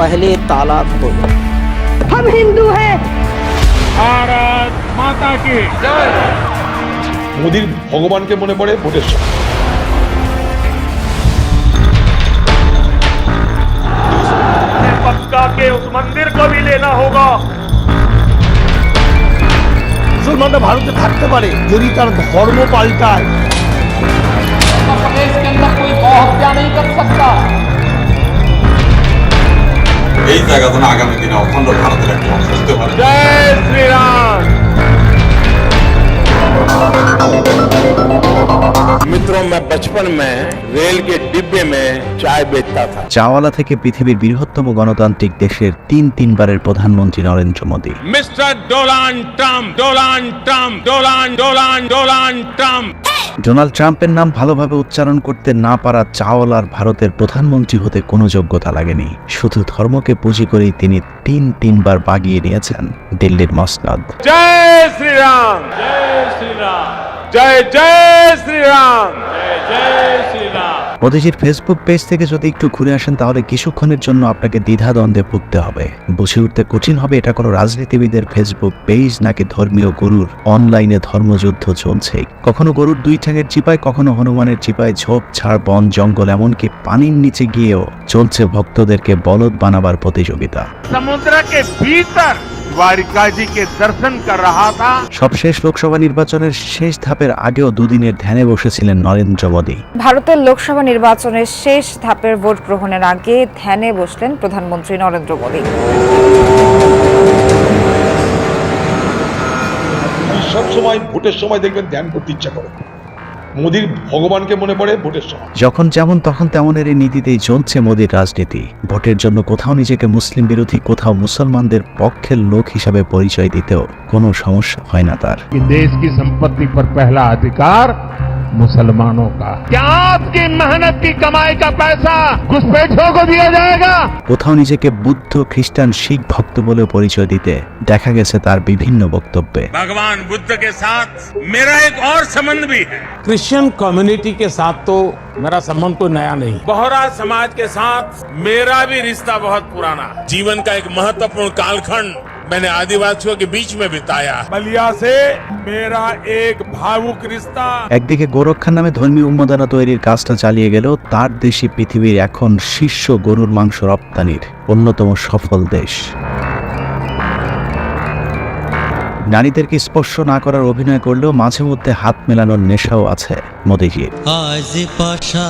पहले ताला खोलो। हम हिंदू हैं। भारत माता की जय। মোদির ভগবানকে মনে পড়ে ভোটের সময়। मक्का के उस मंदिर को भी लेना होगा। মুসলমানরা ভারতে থাকতে পারে যদি তার ধর্ম পাল্টায়। प्रदेश के अंदर कोई गौहत्या नहीं कर सकता। এই জায়গাটা আগামী দিনে অখণ্ড ভারতের একটা অংশ হতে পারে। जय श्री राम। मित्रों, मैं बचपन में रेल के डिब्बे में चाय बेचता था। চাওয়ালা থেকে পৃথিবীর বৃহত্তম গণতান্ত্রিক দেশের তিনবারের প্রধানমন্ত্রী Narendra Modi. Mister Donald Trump, Donald Trump, Donald Donald Donald Trump. Donald ট্রাম্পের নাম ভালোভাবে উচ্চারণ করতে না পারা চাওয়ালার ভারতের প্রধানমন্ত্রী হতে কোনো যোগ্যতা লাগেনি। শুধু ধর্মকে পুঁজি করেই তিনি তিনবার বাগিয়ে নিয়েছেন দিল্লির মসনদ। जय श्री राम, जय श्री राम, जय जय श्री राम, जय जय श्री राम। মোদীজির ফেসবুক পেজ থেকে যদি একটু ঘুরে আসেন তাহলে কিছুক্ষণের জন্য আপনাকে দ্বিধাদ্বন্দ্বে ভুগতে হবে। বুঝে উঠতে কঠিন হবে এটা কোনো রাজনীতিবিদের ফেসবুক পেজ নাকি ধর্মীয় গরুর অনলাইনে ধর্মযুদ্ধ চলছে। কখনো গরুর দুই ঠ্যাঙের চিপায়, কখনো হনুমানের চিপায় ঝোপ ঝাড় বন জঙ্গল, এমনকি পানির নিচে গিয়েও চলছে ভক্তদেরকে বলদ বানাবার প্রতিযোগিতা। समुद्र के भीतर द्वारिका जी के दर्शन कर रहा था। সবশেষ লোকসভা নির্বাচনের শেষ ধাপের আগেও দুদিনের ধ্যানে বসেছিলেন নরেন্দ্র মোদী। ভারতের লোকসভা নির্বাচনের শেষ ধাপের ভোট গ্রহণের আগে ধ্যানে বসলেন প্রধানমন্ত্রী নরেন্দ্র মোদী। সবসময় ভোটের সময় দেখবেন ধ্যান করতে ইচ্ছা করে। মোদির ভগবানকে মনে পড়ে ভোটের সময়। যখন যেমন তখন তেমনের এই নীতিতেই চলছে মোদীর রাজনীতি। ভোটের জন্য কোথাও নিজেকে মুসলিম বিরোধী, কোথাও মুসলমানদের পক্ষের লোক হিসাবে পরিচয় দিতেও কোনো সমস্যা হয় না তার। देश की संपत्ति पर पहला अधिकार मुसलमानों का। क्या आपकी मेहनत की कमाई का पैसा घुसपैठियों को दिया जाएगा? কোথাও নিজেকে বুদ্ধ, খ্রিস্টান, শিখ ভক্ত বলে পরিচয় দিতে দেখা গেছে তার বিভিন্ন বক্তব্যে। भगवान बुद्ध के साथ मेरा एक और संबंध भी है। क्रिश्चियन कम्युनिटी के साथ तो मेरा संबंध कोई नया नहीं। बोहरा समाज के साथ मेरा भी रिश्ता बहुत पुराना। जीवन का एक महत्वपूर्ण कालखंड मैंने आदिवासियों के बीच में बिताया। बलिया से मेरा एक भावुक रिश्ता। একদিকে গোরক্ষার নামে ধর্মীয় উন্মাদনা তৈরির কাজটা চালিয়ে গেলেও তার দেশই পৃথিবীর এখন শীর্ষ গরুর মাংস রপ্তানির অন্যতম সফল দেশ। নারীদেরকে স্পর্শ না করার অভিনয় করলেও মাঝে মধ্যে হাত মেলানোর নেশাও আছে মোদীজির। আজ পাশা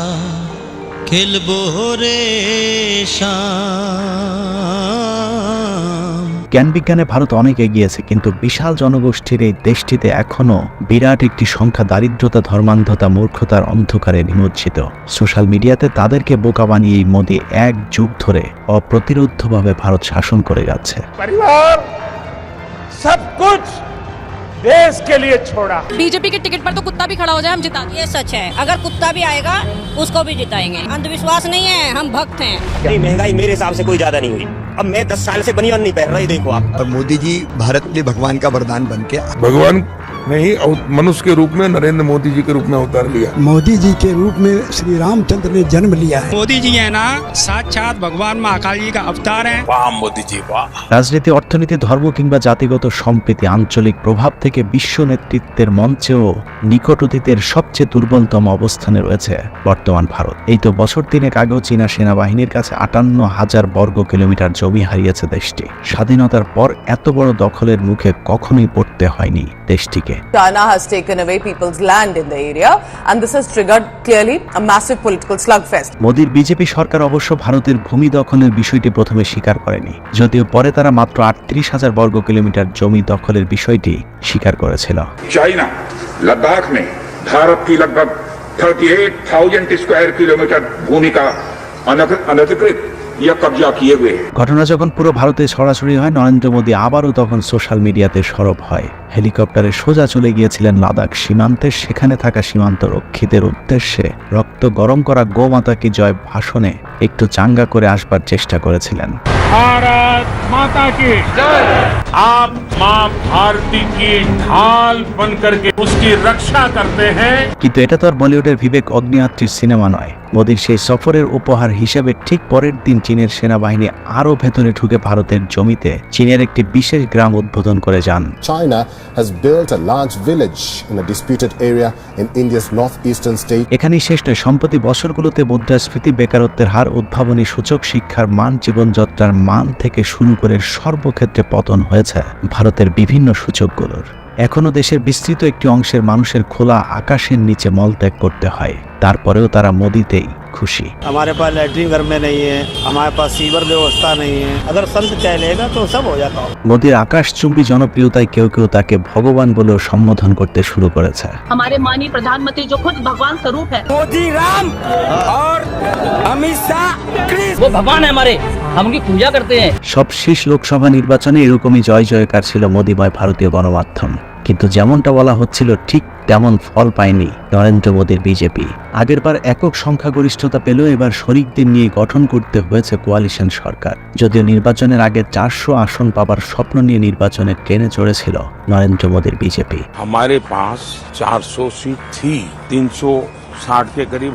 খেলবো রে জ্ঞান বিজ্ঞানে ভারত অনেক এগিয়েছে, কিন্তু বিশাল জনগোষ্ঠীর এই দেশটিতে এখনো বিরাট একটি সংখ্যা দারিদ্রতা, ধর্মান্ধতা, মূর্খতার অন্ধকারে নিমজ্জিত। সোশ্যাল মিডিয়াতে তাদেরকে বোকা বানিয়ে মোদী এক যুগ ধরে অপ্রতিরোধ্যভাবে ভারত শাসন করে যাচ্ছে। परिवार सब कुछ देश के लिए छोड़ा। बीजेपी के टिकट पर तो कुत्ता भी खड़ा हो जाए हम जिता। ये सच है, अगर कुत्ता भी आएगा उसको भी जिताएंगे। अंधविश्वास नहीं है, हम भक्त हैं। महंगाई मेरे हिसाब से कोई ज्यादा नहीं हुई। अब मैं 10 साल से बनियान नहीं पहन रहा, देखो आप। और मोदी जी भारत के लिए भगवान का वरदान बन के भगवान नहीं, मनुष्य के रूप में नरेंद्र मोदी जी के रूप में अवतार लिया। मोदी जी के रूप में श्री रामचंद्र ने जन्म लिया है। मोदी जी है ना साक्षात भगवान महाकाल जी का अवतार है। वाह मोदी जी वाह। রাজনীতি, অর্থনীতি, ধর্ম কিংবা জাতিগত সম্প্রীতি, আঞ্চলিক প্রভাব থেকে বিশ্ব নেতৃত্বের মঞ্চেও নিকট অতীতের সবচেয়ে দুর্বলতম অবস্থানে রয়েছে বর্তমান ভারত। এই তো বছর তিনেক আগেও চীনা সেনাবাহিনীর কাছে 58,000 বর্গ কিলোমিটার জমি হারিয়েছে দেশটি। স্বাধীনতার পর এত বড় দখলের মুখে কখনোই পড়তে হয়নি দেশটিকে। China has taken away people's land in the area and this has triggered clearly a massive political slugfest. মোদীর বিজেপি সরকার অবশ্য ভারতের ভূমি দখলের বিষয়টি প্রথমে স্বীকার করেনি, যদিও পরে তারা মাত্র 38,000 বর্গ কিলোমিটার জমি দখলের বিষয়টি স্বীকার করেছিল। चाइना लद्दाख में भारत की लगभग 38,000 स्क्वायर किलोमीटर भूमि का अनधिकृत या कब्जा किए हुए। ঘটনা যখন পুরো ভারতে ছড়াছড়ি হয়, নরেন্দ্র মোদী আবারও তখন সোশ্যাল মিডিয়াতে সরব হয়। হেলিকপ্টারে সোজা চলে গিয়েছিলেন লাদাখ সীমান্তে। সেখানে থাকা সীমান্ত রক্ষীদের উদ্দেশ্যে রক্ত গরম করা গোমাতা কি জয় ভাষণে একটু চাঙ্গা করে আসবার চেষ্টা করেছিলেন। भारत माता की जय। आप मां भारती की ढाल बन करके उसकी रक्षा करते हैं। কিন্তু এটা তো আর বলিউডের বিবেক অগ্নিয়াত্রীর সিনেমা নয়। মোদির সেই সফরের উপহার হিসেবে ঠিক পরের দিন চীনের সেনাবাহিনী আরও ভেতরে ঢুকে ভারতের জমিতে চীনের একটি বিশেষ গ্রাম উদ্বোধন করে যান। China has built a large village in a disputed area in India's northeastern state. এখানেই শেষ নয়, সম্প্রতি বছরগুলোতে মুদ্রাস্ফীতি, বেকারত্বের হার, উদ্ভাবনী সূচক, শিক্ষার মান, জীবনযাত্রার মান থেকে শুরু করে সর্বক্ষেত্রে পতন হয়েছে ভারতের বিভিন্ন সূচকগুলোর। এখনও দেশের বিস্তৃত একটি অংশের মানুষের খোলা আকাশের নিচে মলত্যাগ করতে হয়, তারপরেও তারা মোদিতেই খুশি। हमारे पास लैट्रिन घर में नहीं है, हमारे पास सीवर व्यवस्था नहीं है, अगर संत चलेगा तो सब हो जाता। মোদির আকাশচুম্বী জনপ্রিয়তায় কেউ কেউ তাকে ভগবান বলেও সম্বোধন করতে শুরু করেছে। हमारे माननीय प्रधानमंत्री जो खुद भगवान स्वरूप है, मोदी राम और अमित शाह कृष्ण, वो भगवान है हमारे, हम उनकी पूजा करते हैं। সব শেষ লোকসভা নির্বাচনে এরকমই জয় জয়কার ছিল মোদিময় ভারতীয় গণমাধ্যম, কিন্তু যেমনটা বলা হচ্ছিল ঠিক তেমন ফল পায়নি নরেন্দ্র মোদীর বিজেপি। আগেরবার একক সংখ্যাগরিষ্ঠতা পেলেও এবার শরিকদের নিয়ে গঠন করতে হয়েছে কোয়ালিশন সরকার। যদিও নির্বাচনের আগে 400 আসন পাবার স্বপ্ন নিয়ে নির্বাচনে ট্রেনে চড়েছিল নরেন্দ্র মোদীর বিজেপি। हमारे पास 400 सीट थी, 360 के करीब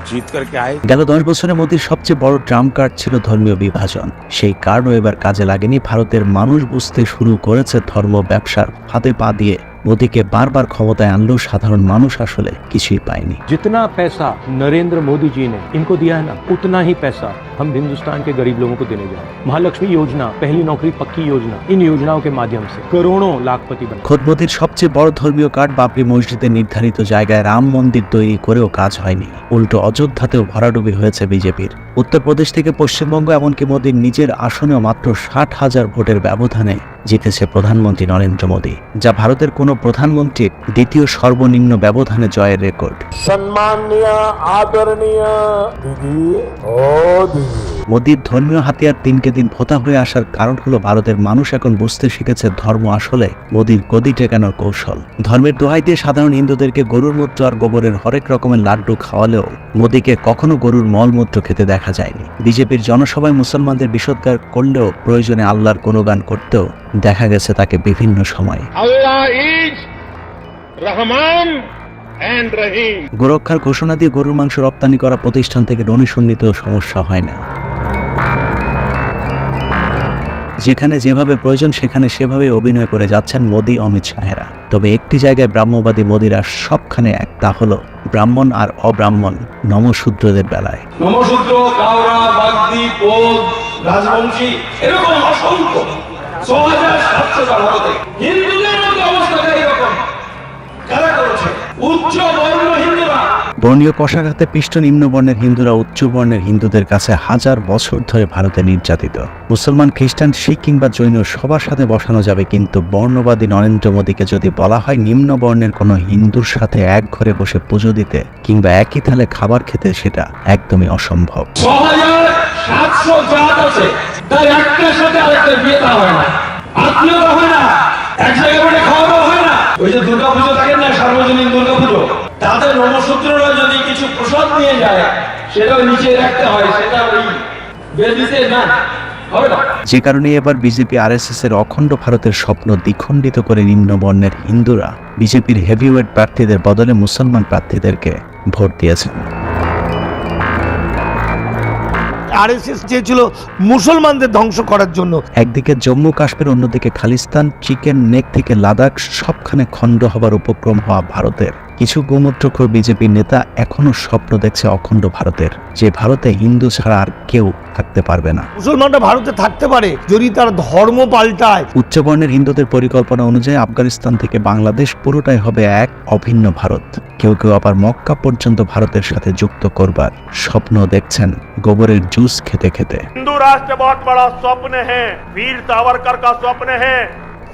जीत करके आए। গেল 10 বছরে মোদীর সবচেয়ে বড় ট্রাম্প কার্ড ছিল ধর্মীয় বিভাজন। সেই কার্ডও এবার কাজে লাগেনি। ভারতের মানুষ বুঝতে শুরু করেছে ধর্ম ব্যবসার ফাঁদে পা দিয়ে মোদীকে বারবার ক্ষমতায় আনলেও সাধারণ মানুষ আসলে কিছুই পায়নি। जितना पैसा नरेंद्र मोदी जी ने इनको दिया है ना, उतना ही पैसा हम हिंदुस्तान के गरीब लोगों को देने जा रहे हैं। महालक्ष्मी योजना, पहली नौकरी पक्की योजना, इन योजनाओं के माध्यम से करोड़ों लाखपति बने। খোদ মোদীর সবচেয়ে বড় ধর্মীয় কার্ড বাবরি মসজিদের নির্ধারিত জায়গায় রাম মন্দির তৈরি করেও কাজ হয়নি। উল্টো অযোধ্যাতেও ভরাডুবি হয়েছে বিজেপির। উত্তরপ্রদেশ থেকে পশ্চিমবঙ্গ, এমনকি মোদীর নিজের আসনেও মাত্র 60,000 ভোটের ব্যবধানে জিতেছে প্রধানমন্ত্রী নরেন্দ্র মোদী, যা ভারতের কোনো প্রধানমন্ত্রীর দ্বিতীয় সর্বনিম্ন ব্যবধানে জয়ের রেকর্ড। सम्माननीय आदरणीय दीदी ओ दीदी। মোদীর ধর্মীয় হাতিয়ার দিনকে দিন ভোতা হয়ে আসার কারণ হলো ভারতের মানুষ এখন বুঝতে শিখেছে ধর্ম আসলে মোদীর গদি টেকানোর কৌশল। ধর্মের দোহাই দিয়ে সাধারণ হিন্দুদেরকে গরুর মূত্র আর গোবরের হরেক রকমের লাড্ডু খাওয়ালেও মোদীকে কখনো গরুর মলমূত্র খেতে দেখা যায়নি। বিজেপির জনসভায় মুসলমানদের বিষোদ্গার করলেও প্রয়োজনে আল্লাহর গুণগান করতেও দেখা গেছে তাকে বিভিন্ন সময়। अल्लाह इज रहमान एंड रहीम। গোরক্ষার ঘোষণা দিয়ে গরুর মাংস রপ্তানি করা প্রতিষ্ঠান থেকে ডোনেশন নিতেও সমস্যা হয় না। যেখানে যেভাবে প্রয়োজন সেখানে সেভাবে অভিনয় করে যাচ্ছেন মোদী, অমিত শাহেরা। তবে একটি জায়গায় ব্রাহ্মবাদী মোদীরা সবখানে এক, তা হলো ব্রাহ্মণ আর অব্রাহ্মণ নমশূদ্রদের বেলায়। নমশূদ্র, কাওড়া, বাগদি, পোল, রাজবংশী, এরকম অসংখ্য 6,700টা ভারতে হিন্দুদের মধ্যে অবস্থাটা এরকম কারা করেছে? উচ্চ বর্ণ হিন্দুরা। বর্ণীয় কষাঘাতে পিষ্ট নিম্নবর্ণের হিন্দুরা উচ্চ বর্ণের হিন্দুদের কাছে হাজার বছর ধরে ভারতে নির্যাতিত। মুসলমান, খ্রিস্টান, শিখ কিংবা জৈন সবার সাথে বসানো যাবে, কিন্তু বর্ণবাদী নরেন্দ্র মোদীকে যদি বলা হয় নিম্ন বর্ণের কোনো হিন্দুর সাথে এক ঘরে বসে পুজো দিতে কিংবা একই থালে খাবার খেতে, সেটা একদমই অসম্ভব। 6,700 জাত আছে, তার একটার সাথে আরেকটার বিয়ে দেওয়া হয় না, আত্মীয়তা হয় না, এক জায়গায় বসে খাওয়া দাওয়া হয় না। ওই যে দুর্গাপুজো থাকে না, সার্বজনীন দুর্গাপুজো, তাদের নমশূদ্ররা যদি কিছু প্রসাদ নিয়ে যায় সেটাও নিচে রাখতে হয়, সেটা ওই বেদিতে না হবে না। যে কারণে এবার বিজেপি আরএসএস এর অখণ্ড ভারতের স্বপ্ন দ্বিখণ্ডিত করে নিম্ন বর্ণের হিন্দুরা বিজেপির হেভিওয়েট প্রার্থীদের বদলে মুসলমান প্রার্থীদেরকে ভোট দিয়েছেন। আরএসএস চেয়েছিল মুসলমানদের ধ্বংস করার জন্য। একদিকে জম্মু কাশ্মীর, অন্যদিকে খালিস্তান, চিকেন নেক থেকে লাদাখ সবখানে খণ্ড হবার উপক্রম হওয়া ভারতের কিছু গোমূত্রখোর বিজেপির নেতা এখনো স্বপ্ন দেখছে অখণ্ড ভারতের, যে ভারতে হিন্দু ছাড়া আর কেউ থাকতে পারবে না। মুসলমানরা ভারতে থাকতে পারে যদি তার ধর্ম পাল্টায়। উচ্চবর্ণের হিন্দুদের পরিকল্পনা অনুযায়ী আফগানিস্তান থেকে বাংলাদেশ পুরোটাই হবে এক অভিন্ন ভারত। কেউ কেউ আবার মক্কা পর্যন্ত ভারতের সাথে যুক্ত করবার স্বপ্ন দেখছেন গোবরের জুস খেতে খেতে। हिंदू राष्ट्र बहुत बड़ा स्वप्न है, वीर सावरकर का स्वप्न है,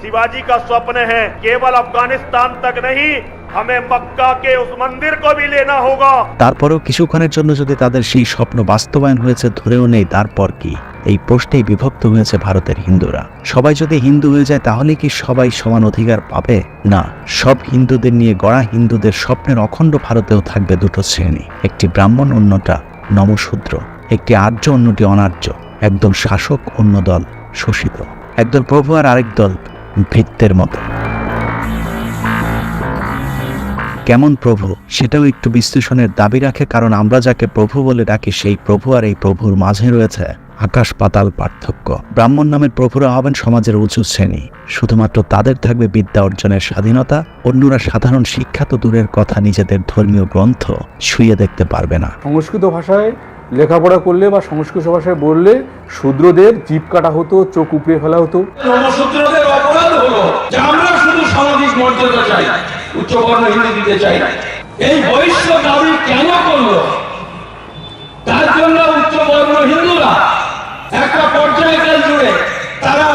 शिवाजी का स्वप्न है। केवल अफगानिस्तान तक नहीं, हमें मक्का के उस मंदिर को भी लेना होगा। তারপরেও কিছুক্ষণের জন্য যদি তাদের সেই স্বপ্ন বাস্তবায়ন হয়েছে ধরেও নেই, তারপর কি? এই প্রশ্নেই বিভক্ত হয়েছে ভারতের হিন্দুরা। সবাই যদি হিন্দু হয়ে যায় তাহলে কি সবাই সমান অধিকার পাবে? না, সব হিন্দুদের নিয়ে গড়া হিন্দুদের স্বপ্নের অখণ্ড ভারতেও থাকবে দুটো শ্রেণী, একটি ব্রাহ্মণ, অন্যটা নমশূদ্র, একটি আর্য, অন্যটি অনার্য, একদল শাসক, অন্য দল শোষিত, একদল প্রভু আর আরেক দল ভৃত্যের মতো। কেমন প্রভু সেটাও একটু বিশ্লেষণের দাবি রাখে, কারণ আমরা যাকে প্রভু বলে ডাকি সেই প্রভু আর এই প্রভুর মাঝে রয়েছে আকাশ পাতাল পার্থক্য। ব্রাহ্মণ নামের প্রভুরা হবেন সমাজের উঁচু শ্রেণী, শুধুমাত্র তাদের থাকবে বিদ্যা অর্জনের স্বাধীনতা। অন্যরা সাধারণ শিক্ষা তো দূরের কথা, নিজেদের ধর্মীয় গ্রন্থ ছুঁয়ে দেখতে পারবে না। সংস্কৃত ভাষায় লেখাপড়া করলে বা সংস্কৃত ভাষায় বললে শূদ্রদের জিভ কাটা হতো, চোখ উপড়ে ফেলা হতো। নমশূদ্রদের অপরাধ হলো যে আমরা শুধু সামাজিক মর্যাদা চাই, উচ্চবর্ণ হিন্দি দিতে চাই। এই বৈশ্য দাবি কেন করলো? তার জন্য উচ্চবর্ণ হিন্দুরা একটা পর্যায়কাল জুড়ে তারা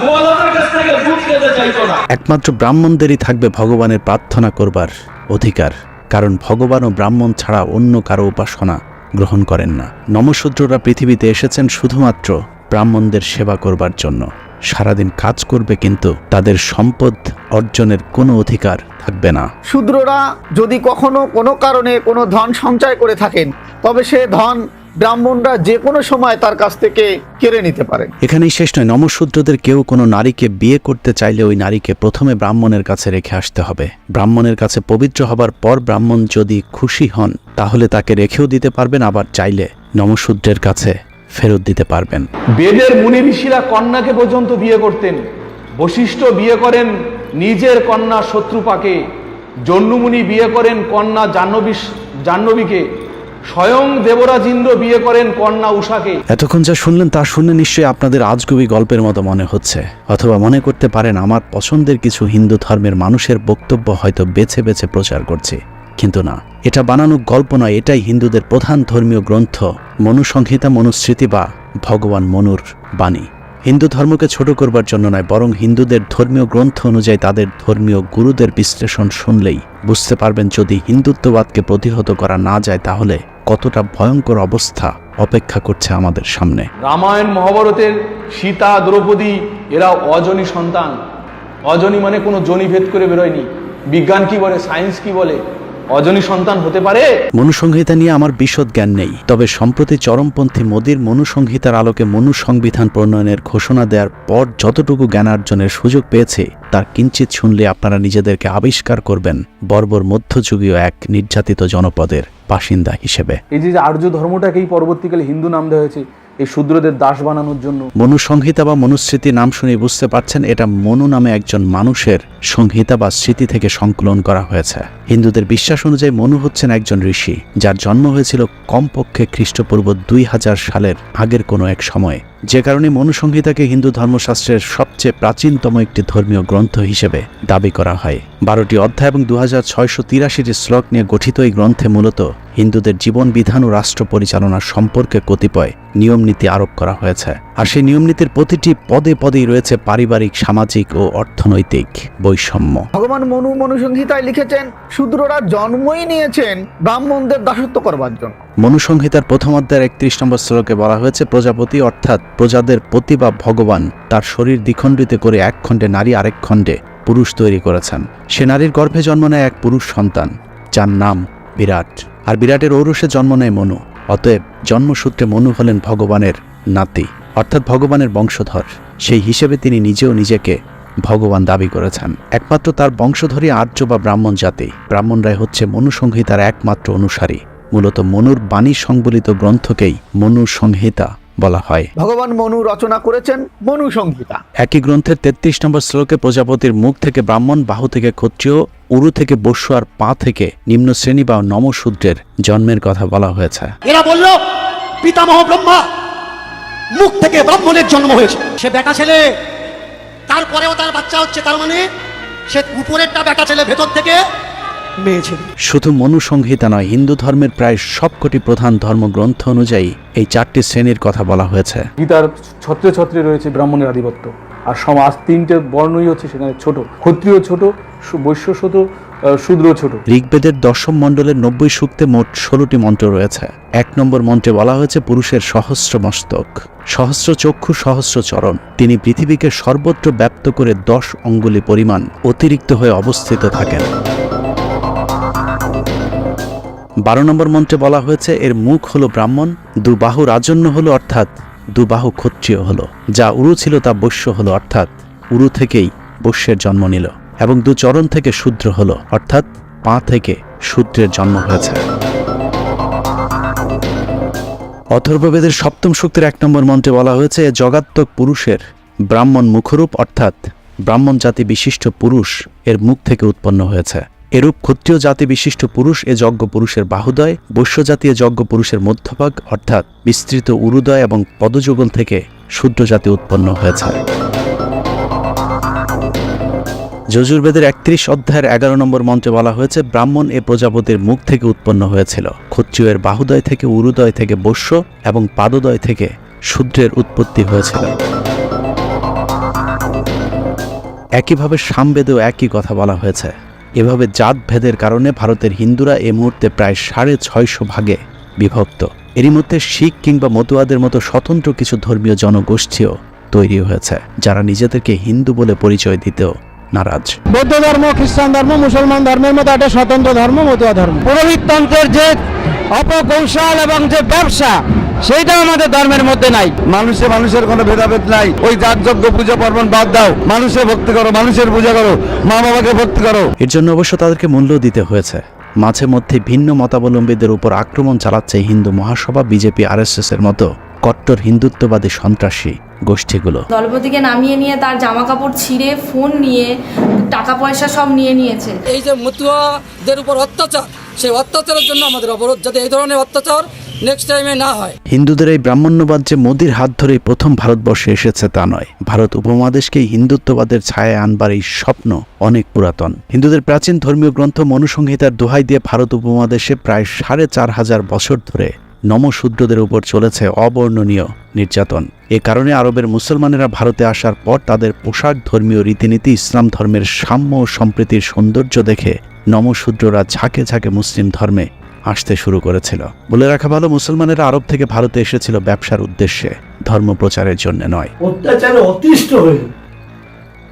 গোয়ালাদের কাছ থেকে দুধ খেতে চাইতো না। একমাত্র ব্রাহ্মণদেরই থাকবে ভগবানের প্রার্থনা করবার অধিকার, কারণ ভগবান ও ব্রাহ্মণ ছাড়া অন্য কারো উপাসনা গ্রহণ করেন না। নমশূদ্ররা পৃথিবীতে এসেছেন শুধুমাত্র ব্রাহ্মণদের সেবা করবার জন্য। সারাদিন কাজ করবে, কিন্তু তাদের সম্পদ অর্জনের কোনো অধিকার থাকবে না। শূদ্ররা যদি কখনো কোনো কারণে কোনো ধন সঞ্চয় করে থাকেন, তবে সে ধন ব্রাহ্মণরা যে কোনো সময় তার কাছ থেকে কেড়ে নিতে পারেন। এখানেই শেষ নয়, নমশূদ্রদের কেউ কোনো নারীকে বিয়ে করতে চাইলে ওই নারীকে প্রথমে ব্রাহ্মণের কাছে রেখে আসতে হবে। ব্রাহ্মণের কাছে পবিত্র হবার পর ব্রাহ্মণ যদি খুশি হন তাহলে তাকে রেখেও দিতে পারবেন, আবার চাইলে নমশূদ্রের কাছে ফেরত দিতে পারবেন। বেদের মুনি ঋষিরা কন্যাকে পর্যন্ত বিয়ে করতেন। বশিষ্ঠ বিয়ে করেন নিজের কন্যা শত্রুপাকে, জন্মুমুনি বিয়ে করেন কন্যা জাহ্নবীকে, স্বয়ং দেবরাজ ইন্দ্র বিয়ে করেন কন্যা উষাকে। এতক্ষণ যা শুনলেন তা শুনে নিশ্চয়ই আপনাদের আজগুবি গল্পের মতো মনে হচ্ছে, অথবা মনে করতে পারেন আমার পছন্দের কিছু হিন্দু ধর্মের মানুষের বক্তব্য হয়তো বেছে বেছে প্রচার করছে। কিন্তু না, এটা বানানো গল্প নয়, এটাই হিন্দুদের প্রধান ধর্মীয় গ্রন্থ মনুসংহিতা, মনুস্মৃতি বা ভগবান মনুর বাণী। হিন্দু ধর্মকে ছোট করবার জন্য নয়, বরং হিন্দুদের ধর্মীয় গ্রন্থ অনুযায়ী তাদের ধর্মীয় গুরুদের বিশ্লেষণ শুনলেই বুঝতে পারবেন যদি হিন্দুত্ববাদকে প্রতিহত করা না যায় তাহলে কতটা ভয়ঙ্কর অবস্থা অপেক্ষা করছে আমাদের সামনে। রামায়ণ মহাভারতের সীতা দ্রৌপদী এরা অজনী সন্তান। অজনী মানে কোনো জনিভেদ করে বেরোয়নি। বিজ্ঞান কি বলে, সায়েন্স কি বলে, অজনী সন্তান হতে পারে? মনুসংহিতা নিয়ে আমার বিশদ জ্ঞান নেই, তবে সম্প্রতি চরমপন্থী মোদির মনুসংহিতার আলোকে মনু সংবিধান প্রণয়নের ঘোষণা দেওয়ার পর যতটুকু জ্ঞানার্জনের সুযোগ পেয়েছে তার কিঞ্চিত শুনলে আপনারা নিজেদেরকে আবিষ্কার করবেন বর্বর মধ্যযুগীয় এক নির্যাতিত জনপদের বাসিন্দা হিসেবে। এই যে আর্য ধর্মটাকেই পরবর্তীকালে হিন্দু নাম দেওয়া হয়েছে এই শূদ্রদের দাস বানানোর জন্য। মনুসংহিতা বা মনুস্মৃতি নাম শুনে বুঝতে পারছেন এটা মনু নামে একজন মানুষের সংহিতা বা স্মৃতি থেকে সংকলন করা হয়েছে। হিন্দুদের বিশ্বাস অনুযায়ী মনু হচ্ছেন একজন ঋষি যার জন্ম হয়েছিল কমপক্ষে খ্রিস্টপূর্ব 2000 সালের আগের কোনো এক সময়ে, যে কারণে মনুসংহিতাকে হিন্দু ধর্মশাস্ত্রের সবচেয়ে প্রাচীনতম একটি ধর্মীয় গ্রন্থ হিসেবে দাবি করা হয়। 12টি অধ্যায় এবং 2683টি শ্লোক নিয়ে গঠিত এই গ্রন্থে মূলত হিন্দুদের জীবন বিধান ও রাষ্ট্র পরিচালনার সম্পর্কে কতিপয় নিয়মনীতি আরোপ করা হয়েছে, আর সেই নিয়মনীতির প্রতিটি পদে পদেই রয়েছে পারিবারিক, সামাজিক ও অর্থনৈতিক বৈষম্য। ভগবান মনু মনুসংহিতায় লিখেছেন শূদ্ররা জন্মই নিয়েছেন ব্রাহ্মণদের দাসত্ব করবার জন্য। মনুসংহিতার প্রথম অধ্যায়ের 31 নম্বর শ্লোকে বলা হয়েছে প্রজাপতি অর্থাৎ প্রজাদের পতি বা ভগবান তার শরীর দ্বিখণ্ডিত করে এক খণ্ডে নারী আরেক খণ্ডে পুরুষ তৈরি করেছেন। সে নারীর গর্ভে জন্ম নেয় এক পুরুষ সন্তান যার নাম বিরাট, আর বিরাটের ঔরসে জন্ম নেয় মনু। অতএব জন্মসূত্রে মনু হলেন ভগবানের নাতি অর্থাৎ ভগবানের বংশধর। সেই হিসেবে তিনি নিজেও নিজেকে ভগবান দাবি করেছেন। একমাত্র তার বংশধরই আর্য বা ব্রাহ্মণ জাতি। ব্রাহ্মণরাই হচ্ছে মনুসংহিতার একমাত্র অনুসারী। মূলত মনুর বাণী সংবলিত গ্রন্থকেই মনুসংহিতা বলা হয়। ভগবান মনু রচনা করেছেন মনুসংহিতা। একই গ্রন্থের 33 নম্বর শ্লোকে প্রজাপতির মুখ থেকে ব্রাহ্মণ, বাহু থেকে ক্ষত্রিয়, উরু থেকে বৈশ্য আর পা থেকে নিম্ন শ্রেণী বা নমশূদ্রের জন্মের কথা বলা হয়েছে। এরা বলল পিতামহ ব্রহ্মা মুখ থেকে ব্রাহ্মণের জন্ম হয়েছে, সে বেটা ছেলে, তারপরেও তার বাচ্চা হচ্ছে, তার মানে সে উপরেরটা বেটা ছেলে, ভেতর থেকে মেয়ে ছেলে। শুধু মনুসংহিতা নয়, হিন্দু ধর্মের প্রায় সবকটি প্রধান ধর্মগ্রন্থ অনুযায়ী এই 4টি শ্রেণীর কথা বলা হয়েছে। গীতার ছত্রে ছত্রে রয়েছে ব্রাহ্মণের আধিপত্য, আর সমাজ 3টে বর্ণই হচ্ছে সেখানে ছোট, ক্ষত্রিয় ছোট, বৈশ্য ছোট, শূদ্র ছোট। ঋগ্বেদের 10ম মণ্ডলের 90 সূক্তে মোট 16টি মন্ত্র রয়েছে। 1 নম্বর মন্ত্রে বলা হয়েছে পুরুষের সহস্র মস্তক, সহস্র চক্ষু, সহস্র চরণ। তিনি পৃথিবীকে সর্বত্র ব্যাপ্ত করে 10 অঙ্গুলি পরিমাণ অতিরিক্ত হয়ে অবস্থিত থাকেন। 12 নম্বর মন্ত্রে বলা হয়েছে এর মুখ হলো ব্রাহ্মণ, দুবাহু রাজন্য হলো অর্থাৎ দুবাহু ক্ষত্রিয় হলো, যা উরু ছিল তা বৈশ্য হলো অর্থাৎ উরু থেকেই বৈশ্যের জন্ম নিল, এবং দুচরণ থেকে শূদ্র হলো অর্থাৎ পা থেকে শূদ্রের জন্ম হয়েছে। অথর্ববেদের সপ্তম সূক্তের 1 নম্বর মন্ত্রে বলা হয়েছে, জগাত্মক পুরুষের ব্রাহ্মণ মুখরূপ অর্থাৎ ব্রাহ্মণ জাতি বিশিষ্ট পুরুষ এর মুখ থেকে উৎপন্ন হয়েছে। এরূপ ক্ষত্রিয় জাতি বিশিষ্ট পুরুষ এ যজ্ঞ পুরুষের বাহুদয়, বৈশ্য জাতীয় যজ্ঞ পুরুষের মধ্যভাগ অর্থাৎ বিস্তৃত উরুদয় এবং পদযুগল থেকে শূদ্র জাতি উৎপন্ন হয়েছে। যজুর্বেদের 31 অধ্যায়ের 11 নম্বর মন্ত্রে বলা হয়েছে, ব্রাহ্মণ এ প্রজাপতির মুখ থেকে উৎপন্ন হয়েছিল। ক্ষত্রিয়ের বাহুদয় থেকে উরুদয় থেকে বৈশ্য এবং পাদদয় থেকে শূদ্রের উৎপত্তি হয়েছিল। একইভাবে সামবেদেও একই কথা বলা হয়েছে। এভাবে জাত ভেদের কারণে ভারতের হিন্দুরা এ মুহূর্তে প্রায় 650 ভাগে বিভক্ত। এরই মধ্যে শিখ কিংবা মতুয়াদের মতো স্বতন্ত্র কিছু ধর্মীয় জনগোষ্ঠীও তৈরি হয়েছে, যারা নিজেদেরকে হিন্দু বলে পরিচয় দিতেও নারাজ। বৌদ্ধ ধর্ম, খ্রিস্টান ধর্ম, মুসলমান ধর্মের মতো একটা স্বতন্ত্র ধর্ম মতুয়া ধর্ম। পুরোহিততন্ত্রের যে অপকৌশল এবং যে ব্যবসা, সেইটা আমাদের ধর্মের মধ্যে নাই। মানুষের কোনো ভেদাভেদ নাই। ওই যাগযজ্ঞ পূজা পার্বণ বাদ দাও, মানুষের ভক্তি করো, মানুষের পূজা করো, মা বাবাকে ভক্তি করো। এর জন্য অবশ্য তাদেরকে মূল্য দিতে হয়েছে। মাঝে মধ্যে ভিন্ন মতাবলম্বীদের উপর আক্রমণ চালাচ্ছে হিন্দু মহাসভা, বিজেপি, RSS এর মতো কট্টর হিন্দুত্ববাদী সন্ত্রাসী গোষ্ঠীগুলো। দলপতিকে নামিয়ে নিয়ে তার জামা কাপড় ছিঁড়ে, ফোন নিয়ে, টাকা পয়সা সব নিয়ে নিয়েছে। এই যে মতুয়াদের উপর অত্যাচার, সেই অত্যাচারের জন্য আমাদের অবরোধ, যাতে এই ধরনের অত্যাচার নেক্সট টাইমে না হয়। হিন্দুদের এই ব্রাহ্মণ্যবাদ যে মোদির হাত ধরেই প্রথম ভারতবর্ষে এসেছে তা নয়। ভারত উপমহাদেশকে হিন্দুত্ববাদের ছায়ায় আনবার এই স্বপ্ন অনেক পুরাতন। হিন্দুদের প্রাচীন ধর্মীয় গ্রন্থ মনুসংহিতার দোহাই দিয়ে ভারত উপমহাদেশে প্রায় 4500 বছর ধরে নমশূদ্রদের উপর চলেছে অবর্ণনীয় নির্যাতন। এ কারণে আরবের মুসলমানেরা ভারতে আসার পর তাদের পোশাক, ধর্মীয় রীতিনীতি, ইসলাম ধর্মের সাম্য ও সম্প্রীতির সৌন্দর্য দেখে নমশূদ্ররা ঝাঁকে ঝাঁকে মুসলিম ধর্মে আসতে শুরু করেছিল। বলে রাখা ভালো, মুসলমানেরা আরব থেকে ভারতে এসেছিল ব্যবসার উদ্দেশ্যে, ধর্ম প্রচারের জন্য নয়। অত্যাচারে অতিষ্ঠ হয়ে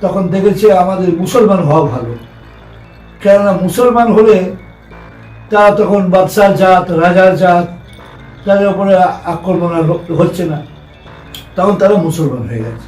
তখন দেখেছে আমাদের মুসলমান হওয়া ভালো, কেননা মুসলমান হলে তারা তখন বাদশার জাত, রাজার জাত, তাদের উপরে আক্রমণ হচ্ছে না, তখন তারা মুসলমান হয়ে গেছে।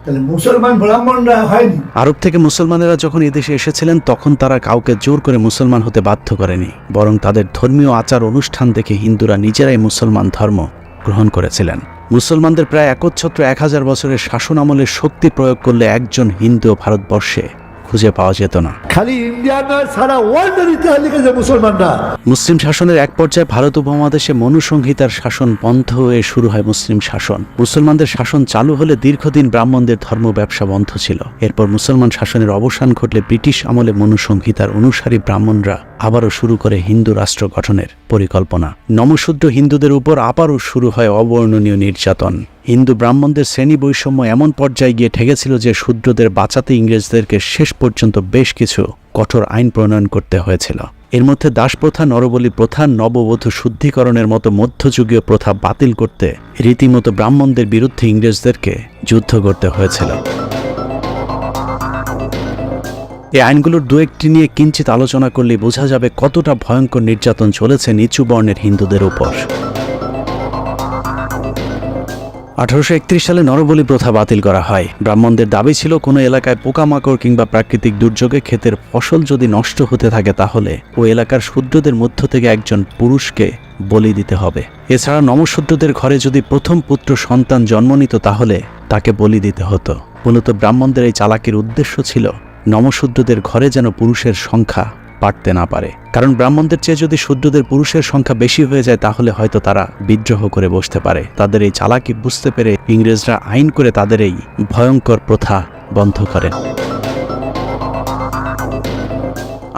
তাহলে মুসলমান ব্রাহ্মণরা হয়নি। আরব থেকে মুসলমানেরা যখন এদেশে এসেছিলেন তখন তারা কাউকে জোর করে মুসলমান হতে বাধ্য করেনি, বরং তাদের ধর্মীয় আচার অনুষ্ঠান দেখে হিন্দুরা নিজেরাই মুসলমান ধর্ম গ্রহণ করেছিলেন। মুসলমানদের প্রায় একচ্ছত্র 1000 বছরের শাসন আমলে শক্তি প্রয়োগ করলে একজন হিন্দু ভারতবর্ষে খুঁজে পাওয়া যেত না। খালি ইন্ডিয়া নয়, সারা ওয়ার্ল্ডের ইতিহাস লিখেছে মুসলমানরা। মুসলিম শাসনের এক পর্যায়ে ভারত উপমহাদেশে মনুসংহিতার শাসন বন্ধ হয়ে শুরু হয় মুসলিম শাসন। মুসলমানদের শাসন চালু হলে দীর্ঘদিন ব্রাহ্মণদের ধর্ম ব্যবসা বন্ধ ছিল। এরপর মুসলমান শাসনের অবসান ঘটলে ব্রিটিশ আমলে মনুসংহিতার অনুসারী ব্রাহ্মণরা আবারও শুরু করে হিন্দু রাষ্ট্র গঠনের পরিকল্পনা। নমশূদ্র হিন্দুদের উপর আবারও শুরু হয় অবর্ণনীয় নির্যাতন। হিন্দু ব্রাহ্মণদের শ্রেণী বৈষম্য এমন পর্যায়ে গিয়ে ঠেকেছিল যে শূদ্রদের বাঁচাতে ইংরেজদেরকে শেষ পর্যন্ত বেশ কিছু কঠোর আইন প্রণয়ন করতে হয়েছিল। এর মধ্যে দাসপ্রথা, নরবলি প্রথা, নববধূ শুদ্ধিকরণের মতো মধ্যযুগীয় প্রথা বাতিল করতে রীতিমতো ব্রাহ্মণদের বিরুদ্ধে ইংরেজদেরকে যুদ্ধ করতে হয়েছিল। এই আইনগুলোর দু একটি নিয়ে কিঞ্চিত আলোচনা করলে বোঝা যাবে কতটা ভয়ঙ্কর নির্যাতন চলেছে নিচু বর্ণের হিন্দুদের উপর। 1831 সালে নরবলি প্রথা বাতিল করা হয়। ব্রাহ্মণদের দাবি ছিল কোনো এলাকায় পোকামাকড় কিংবা প্রাকৃতিক দুর্যোগে ক্ষেতের ফসল যদি নষ্ট হতে থাকে তাহলে ওই এলাকার শূদ্রদের মধ্য থেকে একজন পুরুষকে বলি দিতে হবে। এছাড়া নমশূদ্রদের ঘরে যদি প্রথম পুত্র সন্তান জন্ম নিত তাহলে তাকে বলি দিতে হতো। মূলত ব্রাহ্মণদের এই চালাকির উদ্দেশ্য ছিল নমশূদ্রদের ঘরে যেন পুরুষের সংখ্যা বাড়তে না পারে, কারণ ব্রাহ্মণদের চেয়ে যদি শূদ্রদের পুরুষের সংখ্যা বেশি হয়ে যায় তাহলে হয়তো তারা বিদ্রোহ করে বসতে পারে। তাদের এই চালাকি বুঝতে পেরে ইংরেজরা আইন করে তাদের এই ভয়ঙ্কর প্রথা বন্ধ করেন।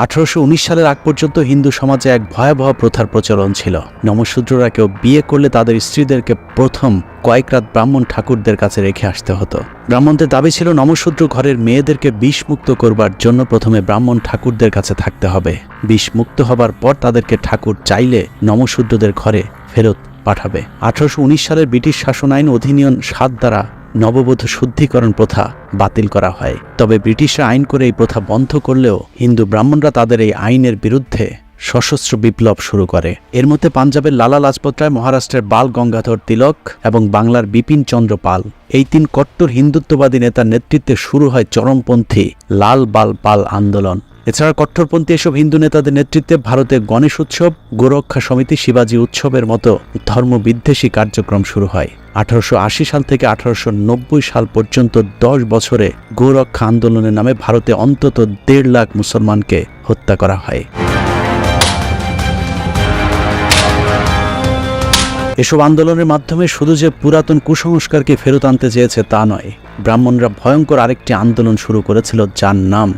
1819 সালের আগ পর্যন্ত হিন্দু সমাজে এক ভয়াবহ প্রথার প্রচলন ছিল। নমশূদ্ররা কেউ বিয়ে করলে তাদের স্ত্রীদেরকে প্রথম কয়েক রাত ব্রাহ্মণ ঠাকুরদের কাছে রেখে আসতে হতো। ব্রাহ্মণদের দাবি ছিল নমশূদ্র ঘরের মেয়েদেরকে বিষমুক্ত করবার জন্য প্রথমে ব্রাহ্মণ ঠাকুরদের কাছে থাকতে হবে। বিষমুক্ত হবার পর তাদেরকে ঠাকুর চাইলে নমশূদ্রদের ঘরে ফেরত পাঠাবে। 1819 সালের ব্রিটিশ শাসন আইন অধিনিয়ম 7 দ্বারা নববধূ শুদ্ধিকরণ প্রথা বাতিল করা হয়। তবে ব্রিটিশরা আইন করে এই প্রথা বন্ধ করলেও হিন্দু ব্রাহ্মণরা তাদের এই আইনের বিরুদ্ধে সশস্ত্র বিপ্লব শুরু করে। এর মধ্যে পাঞ্জাবের লালা লাজপত রায়, মহারাষ্ট্রের বাল গঙ্গাধর তিলক এবং বাংলার বিপিন চন্দ্র পাল, এই 3 কট্টর হিন্দুত্ববাদী নেতার নেতৃত্বে শুরু হয় চরমপন্থী লাল বাল পাল আন্দোলন। এছাড়া কট্টরপন্থী এসব হিন্দু নেতাদের নেতৃত্বে ভারতে গণেশ উৎসব, গোরক্ষা সমিতি, শিবাজি উৎসবের মতো ধর্মবিদ্বেষী কার্যক্রম শুরু হয়। 1880 সাল থেকে 1890 সাল পর্যন্ত 10 বছরে গোরক্ষা আন্দোলনের নামে ভারতে অন্তত 1.5 লাখ মুসলমানকে হত্যা করা হয়। এসব আন্দোলনের মাধ্যমে শুধু যে পুরাতন কুসংস্কারকে ফেরত আনতে চেয়েছে তা নয়, ব্রাহ্মণরা ভয়ঙ্কর আরেকটি আন্দোলন শুরু করেছিল যার নাম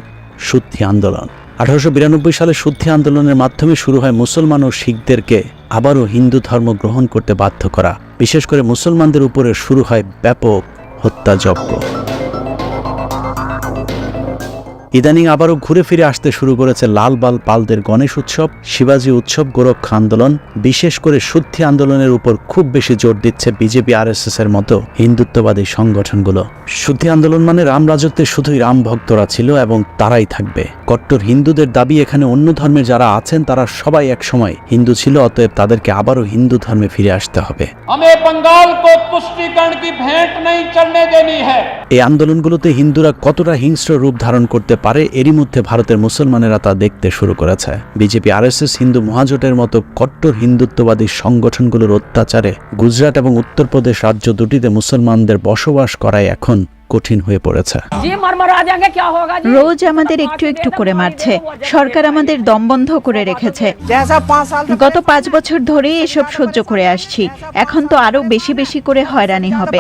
শুদ্ধি আন্দোলন। 1892 সালে শুদ্ধি আন্দোলনের মাধ্যমে শুরু হয় মুসলমান ও শিখদেরকে আবারও হিন্দু ধর্ম গ্রহণ করতে বাধ্য করা। বিশেষ করে মুসলমানদের উপরে শুরু হয় ব্যাপক হত্যাযজ্ঞ। ইদানিং আবারও ঘুরে ফিরে আসতে শুরু করেছে লালবাল পালদের গণেশ উৎসব, শিবাজি উৎসব, গোরক্ষা আন্দোলন। বিশেষ করে শুদ্ধি আন্দোলনের উপর খুব বেশি জোর দিচ্ছে বিজেপি, আরএসএস এর মতো হিন্দুত্ববাদী সংগঠনগুলো। শুদ্ধি আন্দোলন মানে রাম রাজত্বে শুধুই রাম ভক্তরা ছিল এবং তারাই থাকবে। কট্টর হিন্দুদের দাবি এখানে অন্য ধর্মের যারা আছেন তারা সবাই একসময় হিন্দু ছিল, অতএব তাদেরকে আবারও হিন্দু ধর্মে ফিরে আসতে হবে। এই আন্দোলনগুলোতে হিন্দুরা কতটা হিংস্র রূপ ধারণ করতে পারে এরই মধ্যে ভারতের মুসলমানেরা তা দেখতে শুরু করেছে। বিজেপি, আরএসএস, হিন্দু মহাজোটের মতো কট্টর হিন্দুত্ববাদী সংগঠনগুলোর অত্যাচারে গুজরাট এবং উত্তরপ্রদেশ রাজ্য দুটিতে মুসলমানদের বসবাস করাই এখন কঠিন হয়ে পড়েছে। রোজ আমাদের একটু একটু করে মারছে, সরকার আমাদের দম বন্ধ করে রেখেছে। গত 5 বছর ধরে এসব সহ্য করে আসছি, এখন তো আরো বেশি বেশি করে হয়রানি হবে।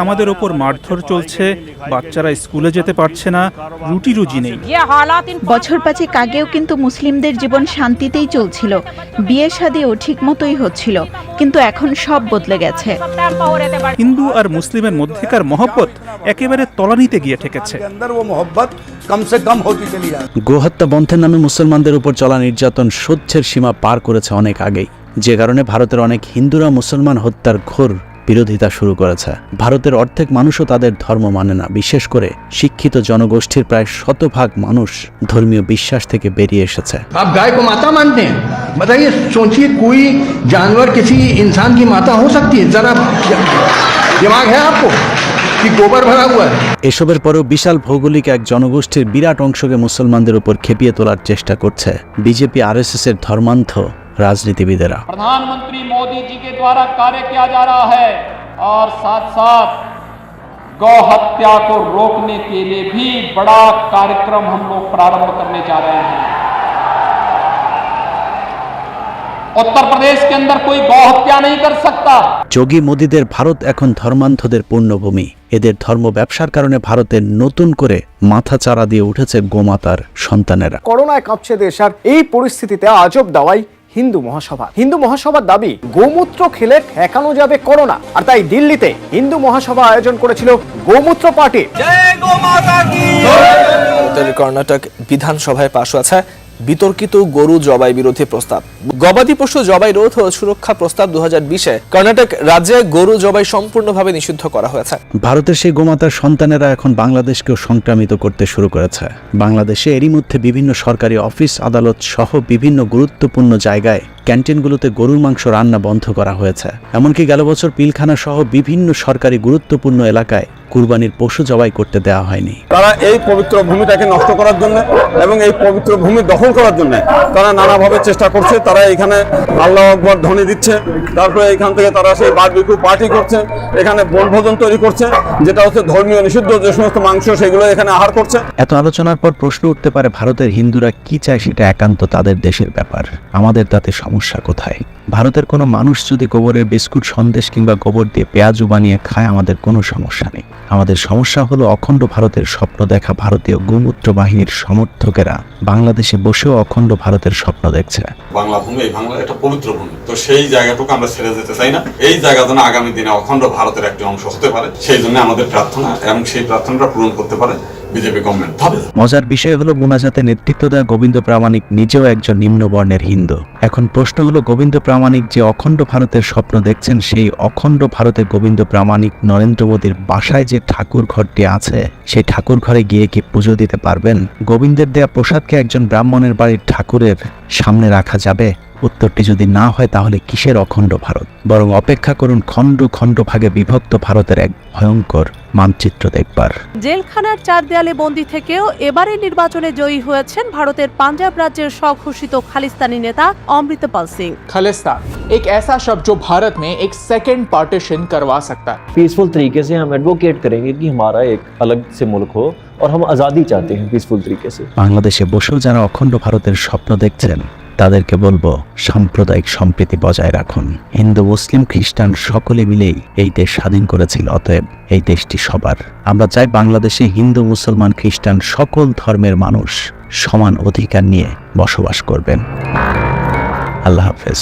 আমাদের উপর মারধর চলছে, বাচ্চারা স্কুলে যেতে পারছে না, রুটি রুজি নেই। বছর 5 আগেও কিন্তু মুসলিমদের জীবন শান্তিতেই চলছিল, বিয়ে শাদিও ঠিক মতোই হচ্ছিল, কিন্তু এখন সব বদলে গেছে। হিন্দু আর মুসলিমের মধ্যেকার মহব্বত একেবারে তলানিতে গিয়ে ঠেকেছে। গোহত্যা বন্ধের নামে মুসলমানদের উপর চলা নির্যাতন সহ্যের সীমা পার করেছে অনেক আগেই, যে কারণে ভারতের অনেক হিন্দুরা মুসলমান হত্যার ঘোর বিরোধিতা শুরু করেছে। ভারতের অর্ধেক মানুষও তাদের ধর্ম মানে না। বিশেষ করে শিক্ষিত জনগোষ্ঠীর প্রায় 100% মানুষ ধর্মীয় বিশ্বাস থেকে বেরিয়ে এসেছে। आप गाय को माता मानते हैं? बताइए, सोचिए कोई जानवर किसी इंसान की माता हो सकती है? जरा दिमाग है आपको कि गोबर भरा हुआ है? এসবের পরেও বিশাল ভৌগোলিক এক জনগোষ্ঠীর বিরাট অংশকে মুসলমানদের উপর খেপিয়ে তোলার চেষ্টা করছে বিজেপি, আরএসএস এর ধর্মান্ধ রাজনীতিবিদেরা। प्रधानमंत्री मोदी जी के द्वारा कार्य किया जा रहा है और साथ साथ गौ हत्या को रोकने के लिए भी बड़ा कार्यक्रम हम लोग प्रारंभ करने जा रहे हैं। उत्तर प्रदेश के अंदर कोई गौ हत्या नहीं कर सकता। যোগী মোদীদের ভারত এখন ধর্মান্ধদের পূর্ণভূমি। এদের ধর্ম ব্যবসার কারণে ভারতের নতুন করে মাথা চারা দিয়ে উঠেছে গোমাতার সন্তানেরা। করোনায় কাঁপছে দেশ, আর এই পরিস্থিতিতে আজব দাওয়াই হিন্দু মহাসভা। হিন্দু মহাসভার দাবি, গোমূত্র খেলে ঠেকানো যাবে করোনা, আর তাই দিল্লিতে হিন্দু মহাসভা আয়োজন করেছিল গোমূত্র পার্টি। কর্ণাটক বিধানসভায় পাশ হয়েছে বিতর্কিত গরু জবাই বিরোধী প্রস্তাব। গবাদি পশু জবাই রোধ ও সুরক্ষা প্রস্তাব 2020-এ কর্ণাটক রাজ্যে গরু জবাই সম্পূর্ণভাবে নিষিদ্ধ করা হয়েছে। ভারতের সেই গোমাতার সন্তানেরা এখন বাংলাদেশকেও সংক্রামিত করতে শুরু করেছে। বাংলাদেশে এরই মধ্যে বিভিন্ন সরকারি অফিস, আদালত সহ বিভিন্ন গুরুত্বপূর্ণ জায়গায় ক্যান্টিনগুলোতে গরুর মাংস রান্না বন্ধ করা হয়েছে। এমনকি গেল বছর পিলখানা সহ বিভিন্ন সরকারি গুরুত্বপূর্ণ এলাকায় কুরবানির পশু জবাই করতে দেওয়া হয়নি। তারা এই পবিত্র ভূমিটাকে নষ্ট করার জন্য এবং এই পবিত্র ভূমি দখল করার জন্য তারা নানাভাবে চেষ্টা করছে। তারা এখানে আল্লাহু আকবার ধ্বনি দিচ্ছে, তারপরে এখান থেকে তারা সেই বারবিকিউ পার্টি করছে, এখানে বনভোজন তৈরি করছে, যেটা হচ্ছে ধর্মীয় নিষিদ্ধ যে সমস্ত মাংস সেগুলো এখানে আহার করছে। এত আলোচনার পর প্রশ্ন উঠতে পারে, ভারতের হিন্দুরা কি চায় সেটা একান্ত তাদের দেশের ব্যাপার, আমাদের তাতে সমস্যা কোথায়? ভারতের কোনো মানুষ যদি গোবরের বিস্কুট, সন্দেশ কিংবা গোবর দিয়ে পেঁয়াজু বানিয়ে খায়, আমাদের কোনো সমস্যা নেই। আমাদের সমস্যা হলো অখণ্ড ভারতের স্বপ্ন দেখা ভারতীয় গোমূত্র বাহিনীর সমর্থকেরা বাংলাদেশে বসেও অখণ্ড ভারতের স্বপ্ন দেখছে। বাংলা ভূমি, এই বাংলা একটা পবিত্র ভূমি, তো সেই জায়গাটুকু আমরা ছেড়ে যেতে চাই না। এই জায়গা যেন আগামী দিনে অখণ্ড ভারতের একটি অংশ হতে পারে, সেই জন্য আমাদের প্রার্থনা, এবং সেই প্রার্থনাটা পূরণ করতে পারে বিজেপি গভর্নমেন্ট। মজার বিষয় হলো, মোনাজাতে নেতৃত্ব দেওয়া গোবিন্দ প্রামাণিক নিজেও একজন নিম্নবর্ণের হিন্দু। এখন প্রশ্ন হলো, গোবিন্দ প্রামাণিক যে অখণ্ড ভারতের স্বপ্ন দেখছেন, সেই অখণ্ড ভারতে গোবিন্দ প্রামাণিক নরেন্দ্র মোদীর বাসায় যে ঠাকুর ঘরটি আছে, সেই ঠাকুর ঘরে গিয়ে কি পুজো দিতে পারবেন? গোবিন্দের দেয়া প্রসাদকে একজন ব্রাহ্মণের বাড়ির ঠাকুরের সামনে রাখা যাবে? উত্তরটি যদি না হয় তাহলে কিসের অখণ্ড ভারত? বরং অপেক্ষা করুন খণ্ড খণ্ড ভাগে বিভক্ত ভারতের এক ভয়ঙ্কর মানচিত্র দেখবার। জেলখানার 4 দেয়ালে বন্দী থেকেও এবারে নির্বাচনে জয়ী হয়েছেন ভারতের পাঞ্জাব রাজ্যের স্বঘোষিত খালিস্তানি নেতা অমৃতপাল সিং। खालिस्तान एक ऐसा शब्द जो भारत में एक सेकंड पार्टीशन करवा सकता है। पीसफुल तरीके से हम एडवोकेट करेंगे कि हमारा एक अलग से मुल्क हो और हम आज़ादी चाहते हैं पीसफुल तरीके से। বাংলাদেশে বসেও যারা অখণ্ড ভারতের স্বপ্ন দেখছেন তাদেরকে বলবো সাম্প্রদায়িক সম্প্রীতি বজায় রাখুন। হিন্দু মুসলিম খ্রিস্টান সকলে মিলেই এই দেশ স্বাধীন করেছিল, অতএব এই দেশটি সবার। আমরা চাই বাংলাদেশে হিন্দু মুসলমান খ্রিস্টান সকল ধর্মের মানুষ সমান অধিকার নিয়ে বসবাস করবেন। আল্লাহ হাফেজ।